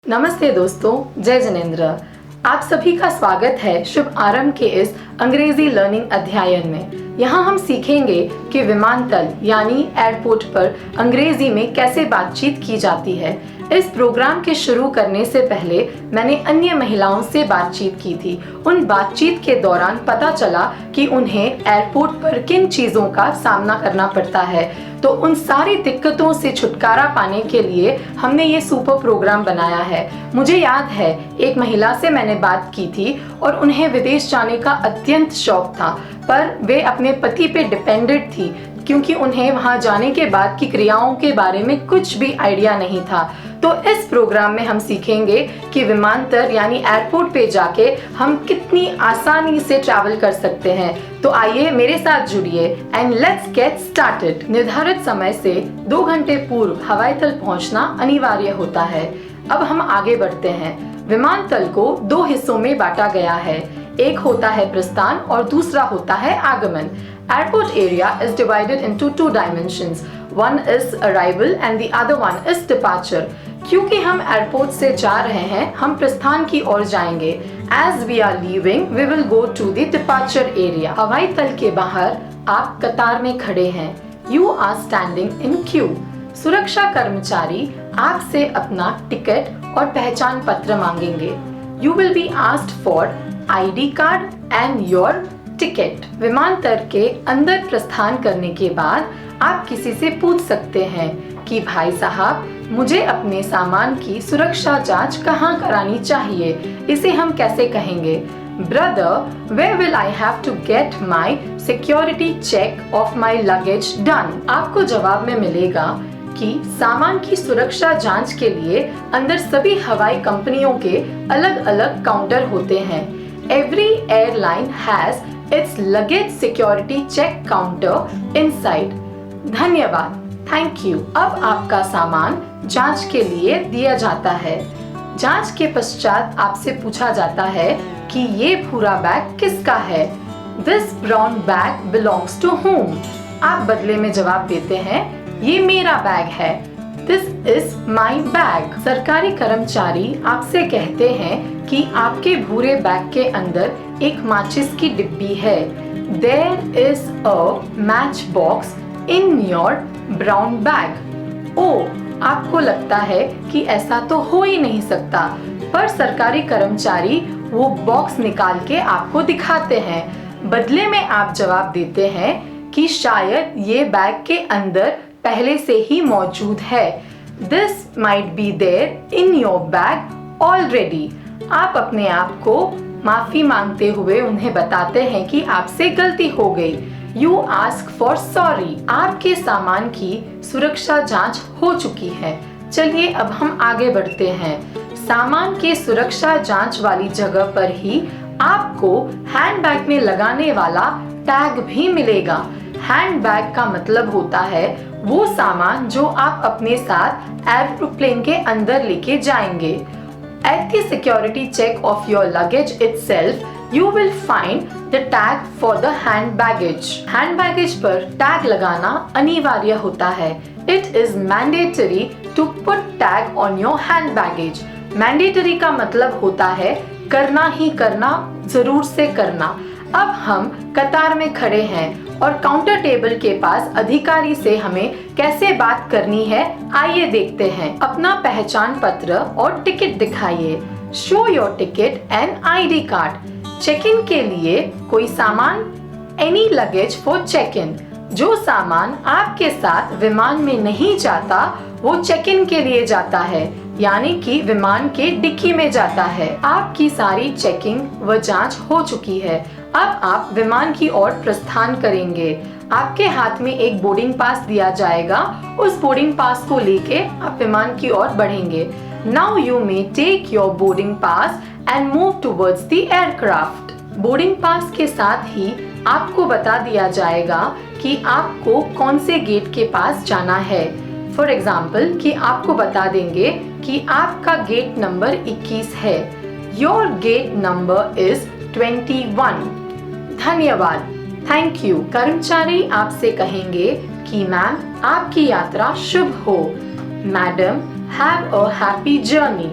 नमस्ते दोस्तों, जय जिनेंद्र। आप सभी का स्वागत है शुभ आरंभ के इस अंग्रेजी लर्निंग अध्ययन में। यहाँ हम सीखेंगे कि विमानतल यानी एयरपोर्ट पर अंग्रेजी में कैसे बातचीत की जाती है। इस प्रोग्राम के शुरू करने से पहले मैंने अन्य महिलाओं से बातचीत की थी। उन बातचीत के दौरान पता चला कि उन्हें एयरपोर्ट पर किन चीज़ों का सामना करना पड़ता है। तो उन सारी दिक्कतों से छुटकारा पाने के लिए हमने ये सुपर प्रोग्राम बनाया है। मुझे याद है एक महिला से मैंने बात की थी और उन्हें विदेश जाने का अत्यंत शौक था, पर वे अपने पति पे डिपेंडेंट थी क्योंकि उन्हें वहां जाने के बाद की क्रियाओं के बारे में कुछ भी आइडिया नहीं था। तो इस प्रोग्राम में हम सीखेंगे कि विमानतल यानी एयरपोर्ट पे जाके हम कितनी आसानी से ट्रैवल कर सकते हैं। तो आइए मेरे साथ जुड़िए एंड लेट्स गेट स्टार्टेड। निर्धारित समय से 2 घंटे पूर्व हवाई तल पहुंचना अनिवार्य होता है। अब हम आगे बढ़ते हैं। विमानतल को 2 हिस्सों में बांटा गया है। एक होता है प्रस्थान और दूसरा होता है आगमन। Airport area is divided into 2 dimensions. One is arrival and the other one is departure. क्योंकि हम एयरपोर्ट से जा रहे हैं, हम प्रस्थान की ओर जाएंगे। As we are leaving, we will go to the departure area. हवाई तल के बाहर आप कतार में खड़े हैं। You are standing in queue. सुरक्षा कर्मचारी आपसे अपना टिकट और पहचान पत्र मांगेंगे। You will be asked for ID card and your ticket. विमानतल के अंदर प्रस्थान करने के बाद आप किसी से पूछ सकते हैं कि भाई साहब, मुझे अपने सामान की सुरक्षा जांच कहाँ करानी चाहिए। इसे हम कैसे कहेंगे? Brother, where will I have to get my security check of my luggage done? आपको जवाब में मिलेगा कि सामान की सुरक्षा जांच के लिए अंदर सभी हवाई कंपनियों के अलग अलग काउंटर होते हैं। Every airline has its luggage security check counter inside. धन्यवाद, थैंक यू। अब आपका सामान जांच के लिए दिया जाता है। जांच के पश्चात आपसे पूछा जाता है कि ये भूरा बैग किसका है। This brown bag belongs to whom? आप बदले में जवाब देते हैं, ये मेरा बैग है। This is my bag. सरकारी कर्मचारी आपसे कहते हैं कि आपके भूरे बैग के अंदर एक माचिस की डिब्बी है। There is a match box in your brown bag. ओह, आपको लगता है कि ऐसा तो हो ही नहीं सकता, पर सरकारी कर्मचारी वो बॉक्स निकाल के आपको दिखाते हैं। बदले में आप जवाब देते हैं कि शायद ये बैग के अंदर पहले से ही मौजूद है। This might be there in your bag already. आप अपने आप को माफी मांगते हुए उन्हें बताते हैं कि आपसे गलती हो गई। You ask for sorry. आपके सामान की सुरक्षा जांच हो चुकी है। चलिए अब हम आगे बढ़ते हैं। सामान के सुरक्षा जांच वाली जगह पर ही आपको हैंडबैग में लगाने वाला टैग भी मिलेगा। हैंडबैग का मतलब होता है वो सामान जो आप अपने साथ एरोप्लेन के अंदर लेके जाएंगे। At the security check of your luggage itself, you will find the tag for the hand baggage. Hand baggage पर टैग लगाना अनिवार्य होता है। It is mandatory to put tag on your hand baggage. Mandatory का मतलब होता है करना ही करना, जरूर से करना। अब हम कतार में खड़े हैं और काउंटर टेबल के पास अधिकारी से हमें कैसे बात करनी है, आइए देखते हैं। अपना पहचान पत्र और टिकट दिखाइए। Show your ticket and ID card. Check in के लिए कोई सामान, any luggage for check in. जो सामान आपके साथ विमान में नहीं जाता वो चेक इन के लिए जाता है, यानी कि विमान के डिक्की में जाता है। आपकी सारी चेकिंग व जांच हो चुकी है। अब आप विमान की ओर प्रस्थान करेंगे। आपके हाथ में एक बोर्डिंग पास दिया जाएगा। उस बोर्डिंग पास को लेके आप विमान की ओर बढ़ेंगे। Now you may take your boarding pass and move towards the aircraft. Boarding pass के साथ ही आपको बता दिया जाएगा कि आपको कौन से गेट के पास जाना है। फॉर एग्जाम्पल कि आपको बता देंगे कि आपका गेट नंबर 21 है। Your gate number is 21। धन्यवाद, थैंक यू। कर्मचारी आपसे कहेंगे कि मैम, आपकी यात्रा शुभ हो। Madam, have a happy journey.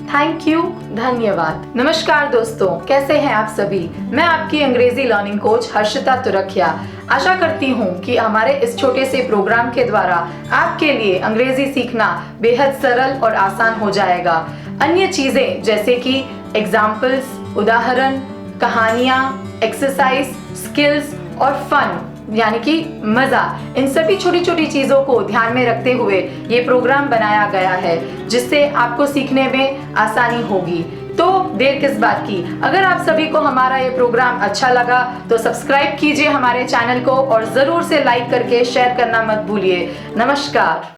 Thank you, धन्यवाद। नमस्कार दोस्तों, कैसे हैं आप सभी? मैं आपकी अंग्रेजी लर्निंग कोच हर्षिता तुरखिया आशा करती हूँ कि हमारे इस छोटे से प्रोग्राम के द्वारा आपके लिए अंग्रेजी सीखना बेहद सरल और आसान हो जाएगा। अन्य चीजें जैसे कि एग्जाम्पल्स, उदाहरण, कहानियाँ, एक्सरसाइज, स्किल्स और फन यानी कि मजा, इन सभी छोटी छोटी चीजों को ध्यान में रखते हुए ये प्रोग्राम बनाया गया है, जिससे आपको सीखने में आसानी होगी। तो देर किस बात की, अगर आप सभी को हमारा ये प्रोग्राम अच्छा लगा तो सब्सक्राइब कीजिए हमारे चैनल को और जरूर से लाइक करके शेयर करना मत भूलिए। नमस्कार।